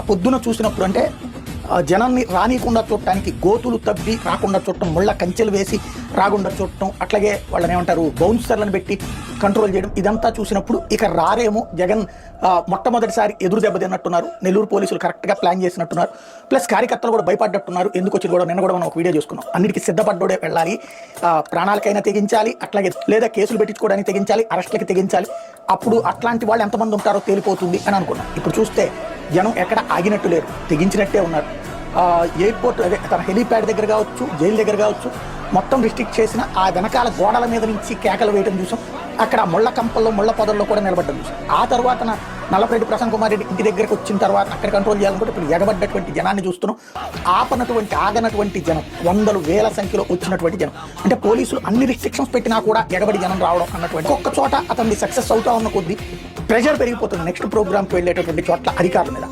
పొద్దున చూసినప్పుడు అంటే జనాన్ని రానియకుండా చూడటానికి గోతులు తవ్వి రాకుండా చూడటం, ముళ్ళ కంచెలు వేసి రాకుండా చూడటం, అట్లాగే వాళ్ళని ఏమంటారు బౌన్సర్లను పెట్టి కంట్రోల్ చేయడం, ఇదంతా చూసినప్పుడు ఇక రారేమో జగన్ మొట్టమొదటిసారి ఎదురు దెబ్బతిన్నట్టున్నారు. నెల్లూరు పోలీసులు కరెక్ట్గా ప్లాన్ చేసినట్టున్నారు. ప్లస్ కార్యకర్తలు కూడా భయపడ్డట్టున్నారు. ఎందుకు వచ్చి కూడా నిన్న కూడా మనం ఒక వీడియో చూసుకున్నాం. అన్నిటికీ సిద్ధపడ్డోడే వెళ్ళాలి, ప్రాణాలకైనా తెగించాలి, అట్లాగే లేదా కేసులు పెట్టించుకోవడానికి తెగించాలి, అరెస్టులకి తెగించాలి. అప్పుడు అట్లాంటి వాళ్ళు ఎంతమంది ఉంటారో తేలిపోతుంది అని అనుకున్నాం. ఇప్పుడు చూస్తే జనం ఎక్కడ ఆగినట్టు లేరు, తెగించినట్టే ఉన్నారు. ఎయిర్పోర్ట్ అదే తన హెలీప్యాడ్ దగ్గర కావచ్చు, జైలు దగ్గర కావచ్చు, మొత్తం రిస్ట్రిక్ట్ చేసిన ఆ వెనకాల గోడల మీద నుంచి కేకలు వేయడం చూసాం. అక్కడ ముళ్ళ కంపల్లో ముళ్ళ పొదల్లో కూడా నిలబడ్డం చూసాం. ఆ తర్వాత నల్లపరెడ్డి ప్రసన్న కుమార్ రెడ్డి ఇంటి దగ్గరకు వచ్చిన తర్వాత అక్కడ కంట్రోల్ చేయాలనుకుంటే ఇప్పుడు ఎగబడ్డటువంటి జనాన్ని చూస్తున్నాం. ఆగనటువంటి జనం, వందలు వేల సంఖ్యలో వచ్చినటువంటి జనం. అంటే పోలీసులు అన్ని రిస్ట్రిక్షన్స్ పెట్టినా కూడా ఎగబడి జనం రావడం అన్నటువంటి ఒక్క చోట అతన్ని సక్సెస్ అవుతా ఉన్న కొద్దీ ప్రెషర్ పెరిగిపోతుంది నెక్స్ట్ ప్రోగ్రామ్కి వెళ్ళేటటువంటి చోట్ల అధికారుల మీద.